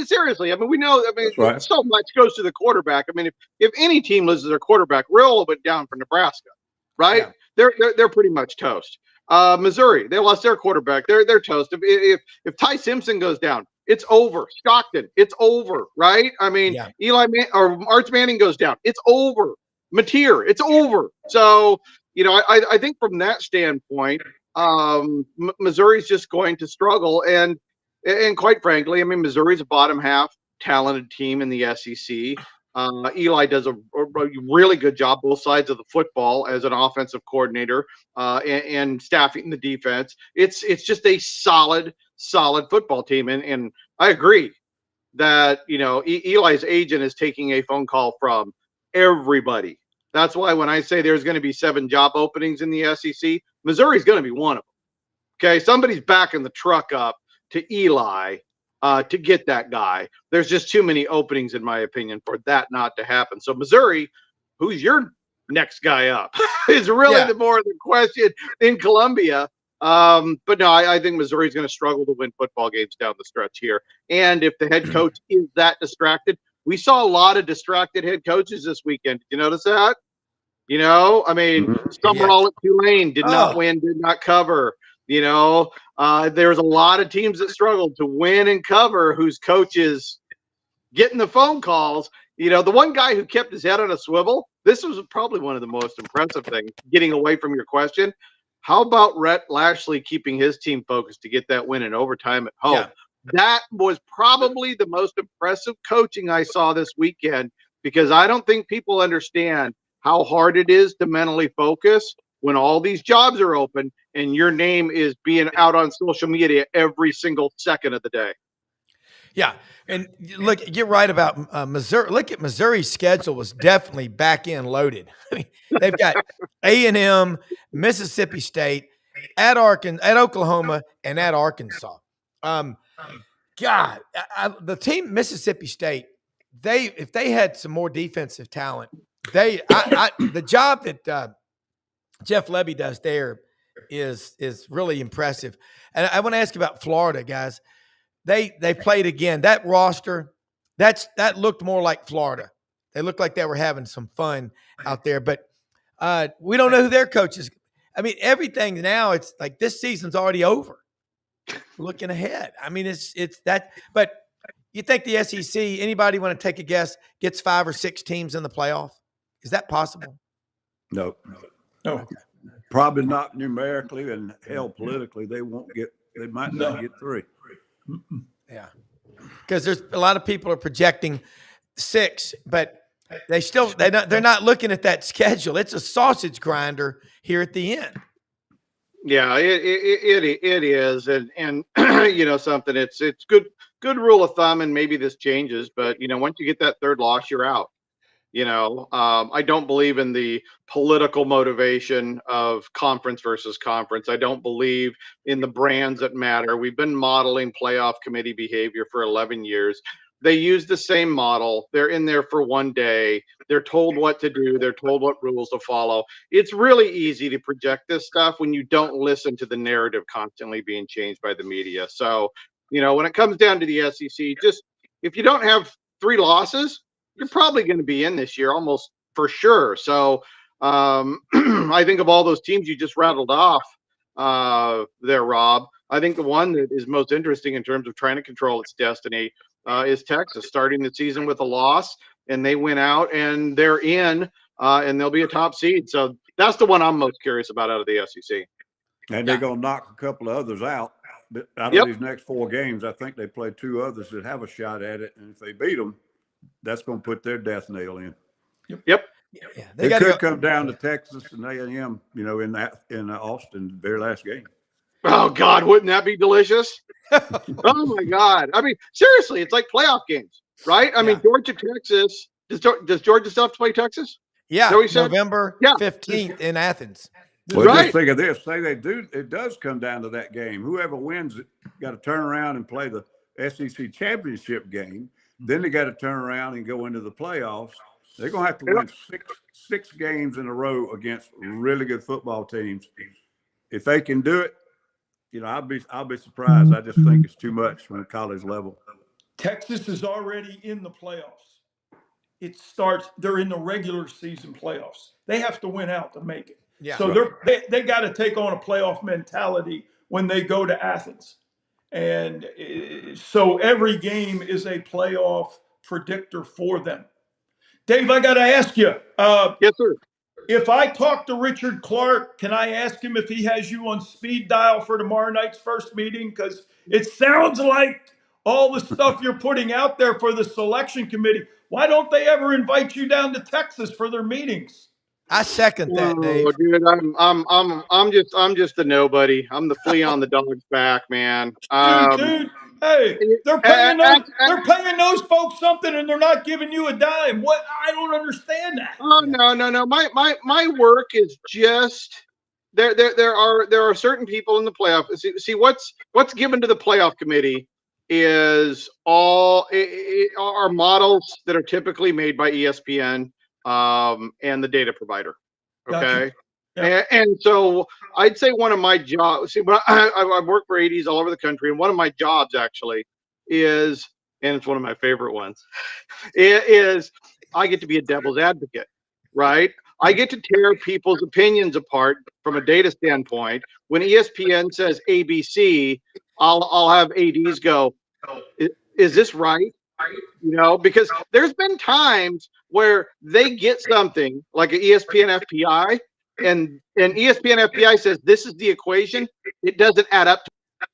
seriously. I mean, we know. I mean, right. So much goes to the quarterback. I mean, if any team loses their quarterback, we're all a bit down for Nebraska, right? Yeah. They're pretty much toast. Missouri, they lost their quarterback. They're toast. If Ty Simpson goes down, it's over. Stockton, it's over, right? I mean, or Arch Manning goes down, it's over. Mateer, it's over. So, I think from that standpoint, Missouri's just going to struggle. And quite frankly, I mean, Missouri's a bottom half talented team in the SEC. Eli does a really good job both sides of the football as an offensive coordinator and staffing the defense. It's just a solid football team. And I agree that, Eli's agent is taking a phone call from everybody. That's why when I say there's going to be 7 job openings in the SEC, Missouri's going to be one of them. Okay. Somebody's backing the truck up to Eli to get that guy. There's just too many openings, in my opinion, for that not to happen. So Missouri, who's your next guy up is really the more of the question in Columbia. But no, I think Missouri's going to struggle to win football games down the stretch here. And if the head coach is that distracted, we saw a lot of distracted head coaches this weekend. Did you notice that? I mean, Summerall at Tulane did not win, did not cover. There's a lot of teams that struggled to win and cover whose coaches getting the phone calls. The one guy who kept his head on a swivel, this was probably one of the most impressive things, getting away from your question. How about Rhett Lashley keeping his team focused to get that win in overtime at home? Yeah. That was probably the most impressive coaching I saw this weekend, because I don't think people understand how hard it is to mentally focus when all these jobs are open and your name is being out on social media every single second of the day. Yeah. And look, you're right about Missouri. Look at Missouri's schedule was definitely back end loaded. I mean, they've got A&M, Mississippi State, at Oklahoma, and at Arkansas. The team Mississippi State, if they had some more defensive talent, the job that Jeff Lebby does there is really impressive. And I want to ask you about Florida, guys. They played again. That roster, that looked more like Florida. They looked like they were having some fun out there, but we don't know who their coach is. I mean, everything now, it's like this season's already over. Looking ahead. I mean, it's that, but you think the SEC, anybody want to take a guess, gets 5 or 6 teams in the playoff? Is that possible? No. No. Okay. Probably not numerically, and hell, politically, they might not get 3. Yeah. Because there's a lot of people are projecting 6, but they're not looking at that schedule. It's a sausage grinder here at the end. Yeah, it is, and you know something. It's good rule of thumb, and maybe this changes, but you know once you get that 3rd loss, you're out. You know, I don't believe in the political motivation of conference versus conference. I don't believe in the brands that matter. We've been modeling playoff committee behavior for 11 years. They use the same model. They're in there for one day. They're told what to do. They're told what rules to follow. It's really easy to project this stuff when you don't listen to the narrative constantly being changed by the media. So, you know, when it comes down to the SEC, just if you don't have 3 losses, you're probably going to be in this year almost for sure. So I think of all those teams you just rattled off there, Rob, I think the one that is most interesting in terms of trying to control its destiny is Texas, starting the season with a loss, and they went out and they're in, and they'll be a top seed. So that's the one I'm most curious about out of the SEC. And they're going to knock a couple of others out. Out of these next 4 games, I think they play 2 others that have a shot at it. And if they beat them, that's going to put their death nail in. Yep. Yeah, It could come down to Texas and A&M, you know, in Austin, their last game. Oh God, wouldn't that be delicious? Oh my God. I mean, seriously, it's like playoff games, right? I mean, Georgia, Texas. Does Georgia still have to play Texas? Yeah, So we said? November 15th in Athens. Well, Right. just think of this. Say they do, it does come down to that game. Whoever wins it got to turn around and play the SEC championship game. Then they got to turn around and go into the playoffs. They're going to have to win six games in a row against really good football teams. If they can do it, you know, I'll be surprised. I just think it's too much from the college level. Texas is already in the playoffs. They're in the regular season playoffs. They have to win out to make it. Yeah. So they got to take on a playoff mentality when they go to Athens. And so every game is a playoff predictor for them. Dave, I got to ask you. Yes, sir. If I talk to Richard Clark, can I ask him if he has you on speed dial for tomorrow night's first meeting? Because it sounds like all the stuff you're putting out there for the selection committee. Why don't they ever invite you down to Texas for their meetings? I second that, Dave. Oh, dude, I'm just a nobody. I'm the flea on the dog's back, man. Dude, hey, they're paying those folks something, and they're not giving you a dime. What? I don't understand that. Oh no. My work is just there. There are certain people in the playoff. See what's given to the playoff committee is all are models that are typically made by ESPN and the data provider. Okay. Gotcha. Yeah. And so I'd say one of my jobs, I work for ADs all over the country, and one of my jobs actually is, and it's one of my favorite ones, is I get to be a devil's advocate, right? I get to tear people's opinions apart from a data standpoint. When ESPN says ABC, I'll have ADs go, is this right? You know, because there's been times where they get something like an ESPN FPI, and ESPN FPI says this is the equation. It doesn't add up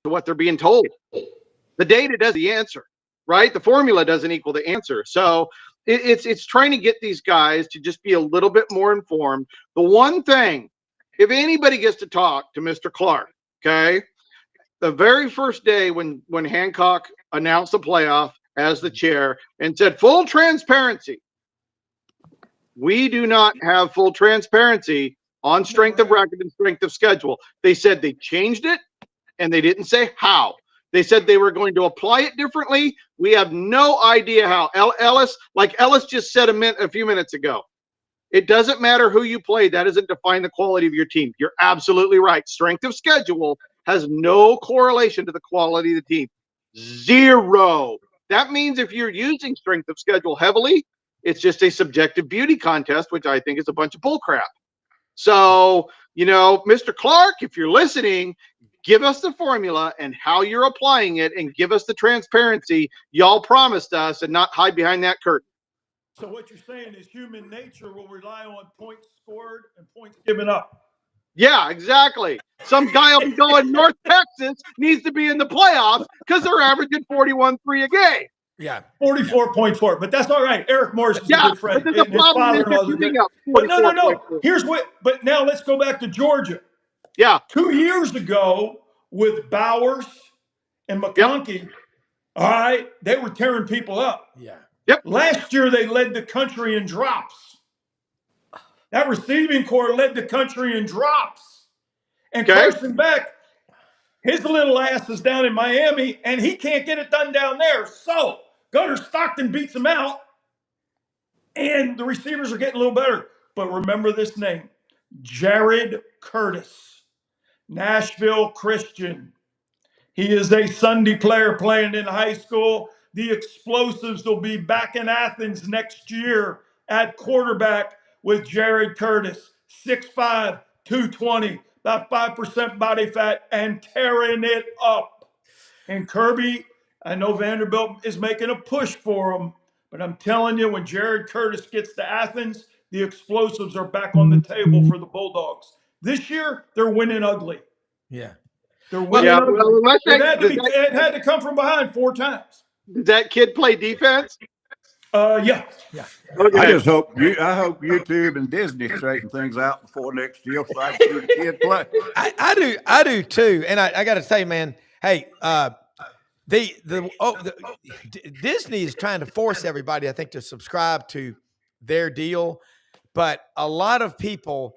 to what they're being told. The data does the answer, right? The formula doesn't equal the answer. So it's trying to get these guys to just be a little bit more informed. The one thing, if anybody gets to talk to Mr. Clark, okay, the very first day when Hancock announced the playoff as the chair and said full transparency, we do not have full transparency on strength of record and strength of schedule. They said they changed it, and they didn't say how. They said they were going to apply it differently. We have no idea how. Ellis just said a few minutes ago, It doesn't matter who you play. That doesn't define the quality of your team. You're absolutely right. Strength of schedule has no correlation to the quality of the team. Zero. That means if you're using strength of schedule heavily, it's just a subjective beauty contest, which I think is a bunch of bullcrap. So, Mr. Clark, if you're listening, give us the formula and how you're applying it, and give us the transparency y'all promised us, and not hide behind that curtain. So what you're saying is human nature will rely on points scored and points given up. Yeah, exactly. Some guy will be going North Texas needs to be in the playoffs because they're averaging 41-3 a game. Yeah. 44.4, but that's all right. Eric Morrison's a good friend. But the problem is they're giving up 44.4. No. Here's what, but now let's go back to Georgia. Yeah. 2 years ago with Bowers and McConkey, all right, they were tearing people up. Yeah. Yep. Last year, they led the country in drops. That receiving corps led the country in drops. And Carson Beck, his little ass is down in Miami, and he can't get it done down there. So Gunnar Stockton beats him out, and the receivers are getting a little better. But remember this name, Jared Curtis, Nashville Christian. He is a Sunday player playing in high school. The Explosives will be back in Athens next year at quarterback with Jared Curtis, 6'5", 220, about 5% body fat, and tearing it up. And Kirby, I know Vanderbilt is making a push for him, but I'm telling you, when Jared Curtis gets to Athens, the Explosives are back on the table for the Bulldogs. This year, they're winning ugly. Yeah. They're winning ugly. Well, it had to come from behind 4 times. Does that kid play defense? Yeah. Okay. I hope YouTube and Disney straighten things out before next year so I can see the kid play. I do too. And I got to say, man, hey, Disney is trying to force everybody, I think, to subscribe to their deal, but a lot of people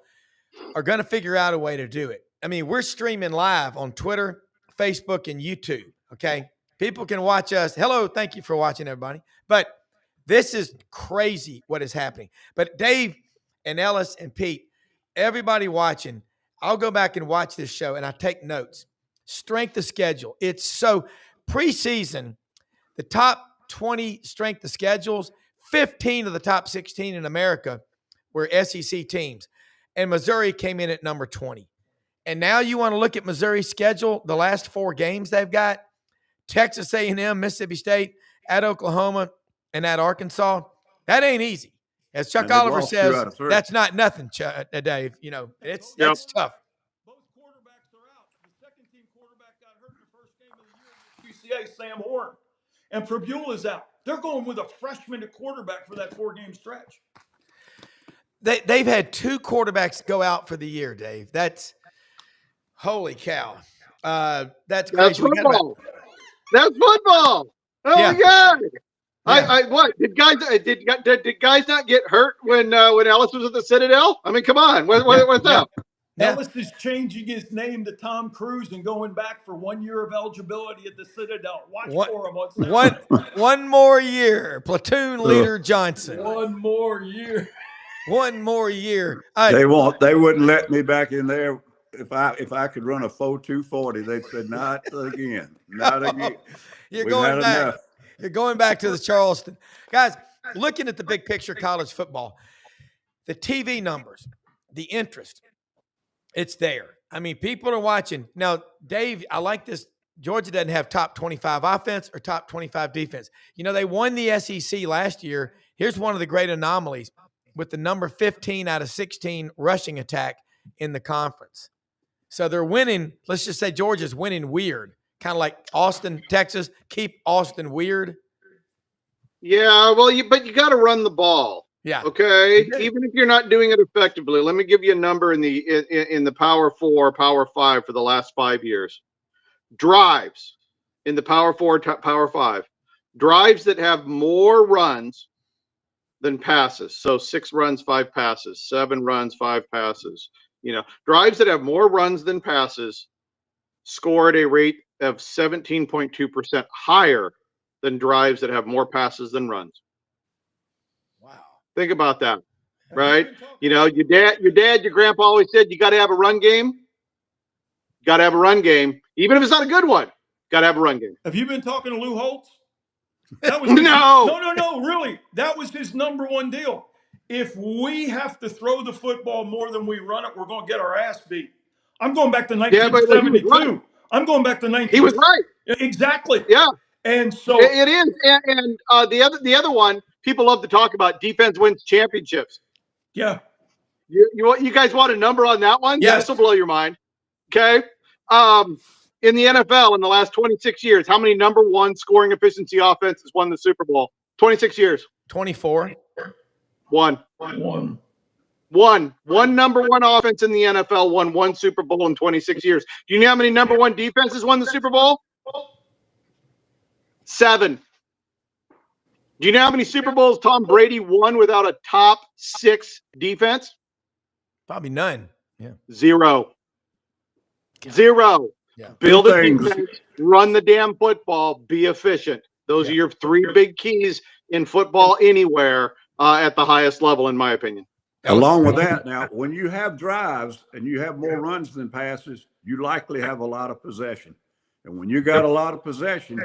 are going to figure out a way to do it. I mean, we're streaming live on Twitter, Facebook, and YouTube. Okay, people can watch us. Hello, thank you for watching, everybody. But this is crazy what is happening. But Dave and Ellis and Pete, everybody watching, I'll go back and watch this show and I take notes. Strength of schedule. It's so preseason, the top 20 strength of schedules, 15 of the top 16 in America were SEC teams. And Missouri came in at number 20. And now you want to look at Missouri's schedule, the last 4 games they've got, Texas A&M, Mississippi State, at Oklahoma, and at Arkansas. That ain't easy. As Chuck Oliver says, that's not nothing, Dave. It's tough. Both quarterbacks are out. The second-team quarterback got hurt in the first game of the year against UCA, Sam Horn. And Prabula is out. They're going with a freshman at quarterback for that 4-game stretch. They've had 2 quarterbacks go out for the year, Dave. That's holy cow. That's crazy. That's football. That's football. Oh my God. Yeah. What did guys not get hurt when Ellis was at the Citadel? I mean, come on, what's up? Ellis is changing his name to Tom Cruise and going back for 1 year of eligibility at the Citadel. Watch for him on Saturday. One more year, platoon leader Johnson. 1 more year. 1 more year. They wouldn't let me back in there if I could run a 4.240. They said not again. You're going back. Enough. You're going back to the Charleston. Guys, looking at the big picture college football, the TV numbers, the interest, it's there. I mean, people are watching. Now, Dave, I like this. Georgia doesn't have top 25 offense or top 25 defense. They won the SEC last year. Here's one of the great anomalies with the number 15 out of 16 rushing attack in the conference. So they're winning. Let's just say Georgia's winning weird. Kind of like Austin, Texas. Keep Austin weird. Yeah, well, but you got to run the ball. Yeah. Okay. Even if you're not doing it effectively, let me give you a number in the Power 4, Power 5 for the last 5 years. Drives in the Power 4, Power 5. Drives that have more runs than passes. So 6 runs, 5 passes. 7 runs, 5 passes. Drives that have more runs than passes score at a rate of 17.2% higher than drives that have more passes than runs. Wow. Think about that. right? You know, your dad, your grandpa always said you got to have a run game. Got to have a run game, even if it's not a good one. Got to have a run game. Have you been talking to Lou Holtz? That was no, really. That was his number one deal. If we have to throw the football more than we run it, we're going to get our ass beat. I'm going back to 1972. Right. I'm going back to 19. He was right. Exactly. Yeah. And so it is. And the other one, people love to talk about, defense wins championships. Yeah. You guys want a number on that one? Yes. This will blow your mind. Okay. In the NFL in the last 26 years, how many number one scoring efficiency offenses won the Super Bowl? 26 years. 24. One number one offense in the NFL won one Super Bowl in 26 years. Do you know how many number one defenses won the Super Bowl? 7. Do you know how many Super Bowls Tom Brady won without a top 6 defense? Probably none. Yeah. 0. Yeah. Build a defense, run the damn football, be efficient. Those are your 3 big keys in football anywhere at the highest level, in my opinion. Along with that, now, when you have drives and you have more runs than passes, you likely have a lot of possession. And when you got a lot of possession,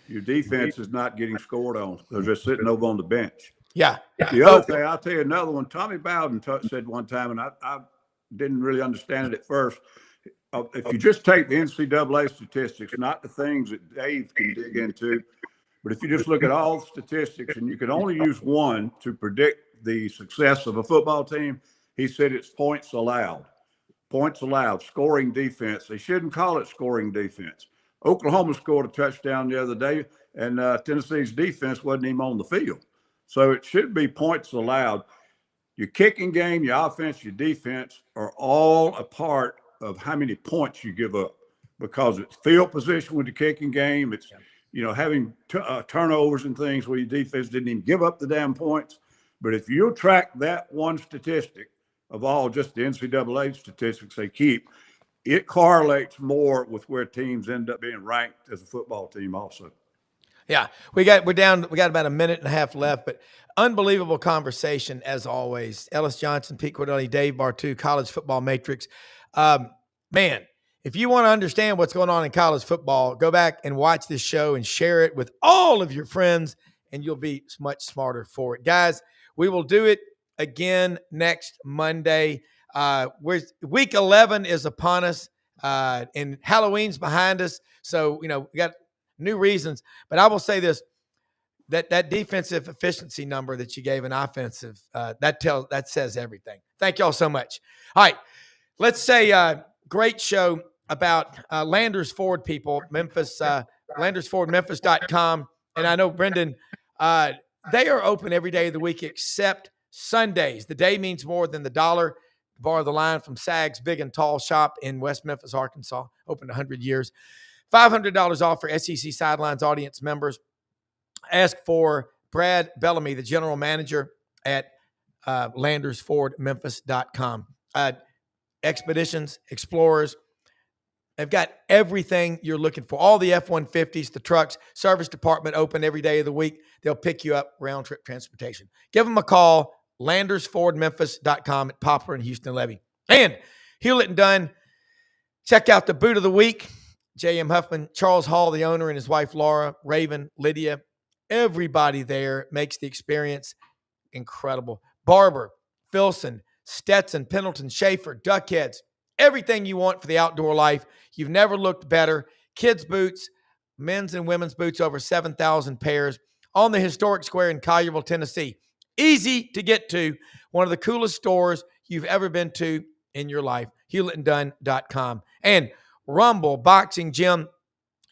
your defense is not getting scored on. They're just sitting over on the bench. Yeah. The other thing, I'll tell you another one. Tommy Bowden said one time, and I didn't really understand it at first. If you just take the NCAA statistics, not the things that Dave can dig into, but if you just look at all the statistics and you can only use one to predict the success of a football team, he said it's points allowed. Points allowed, scoring defense. They shouldn't call it scoring defense. Oklahoma scored a touchdown the other day, and Tennessee's defense wasn't even on the field. So it should be points allowed. Your kicking game, your offense, your defense are all a part of how many points you give up, because it's field position with the kicking game. It's, having turnovers and things where your defense didn't even give up the damn points. But if you track that one statistic of all just the NCAA statistics they keep, it correlates more with where teams end up being ranked as a football team also. Yeah, we got about a minute and a half left, but unbelievable conversation as always. Ellis Johnson, Pete Cordelli, Dave Bartoo, College Football Matrix. Man, if you want to understand what's going on in college football, go back and watch this show and share it with all of your friends, and you'll be much smarter for it. Guys, we will do it again next Monday. Week 11 is upon us, and Halloween's behind us. So, we got new reasons. But I will say this, that defensive efficiency number that you gave an offensive, that says everything. Thank y'all so much. All right, let's say great show about Landers Ford people, Memphis, LandersFordMemphis.com. And I know, Brendan, they are open every day of the week except Sundays. The day means more than the dollar. Borrow the line from Sag's Big and Tall Shop in West Memphis, Arkansas. Opened 100 years. $500 off for SEC Sidelines audience members. Ask for Brad Bellamy, the general manager at LandersFordMemphis.com. Expeditions, Explorers, they've got everything you're looking for. All the F-150s, the trucks, service department open every day of the week. They'll pick you up, round-trip transportation. Give them a call, LandersFordMemphis.com at Poplar and Houston Levy. And Hewlett & Dunn, check out the boot of the week. J.M. Huffman, Charles Hall, the owner, and his wife, Laura, Raven, Lydia. Everybody there makes the experience incredible. Barber, Filson, Stetson, Pendleton, Schaefer, Duckheads, everything you want for the outdoor life. You've never looked better. Kids' boots, men's and women's boots, over 7,000 pairs on the historic square in Collierville, Tennessee. Easy to get to. One of the coolest stores you've ever been to in your life. HewlettandDunn.com. And Rumble Boxing Gym,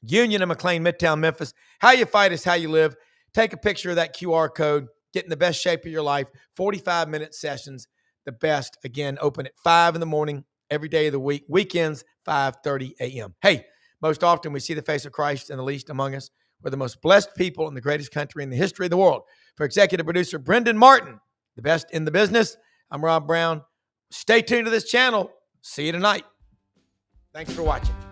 Union and McLean, Midtown Memphis. How you fight is how you live. Take a picture of that QR code. Get in the best shape of your life. 45-minute sessions. The best. Again, open at 5 in the morning every day of the week. Weekends, 5:30 a.m. Hey, most often we see the face of Christ in the least among us. We're the most blessed people in the greatest country in the history of the world. For executive producer Brendan Martin, the best in the business, I'm Rob Browne. Stay tuned to this channel. See you tonight. Thanks for watching.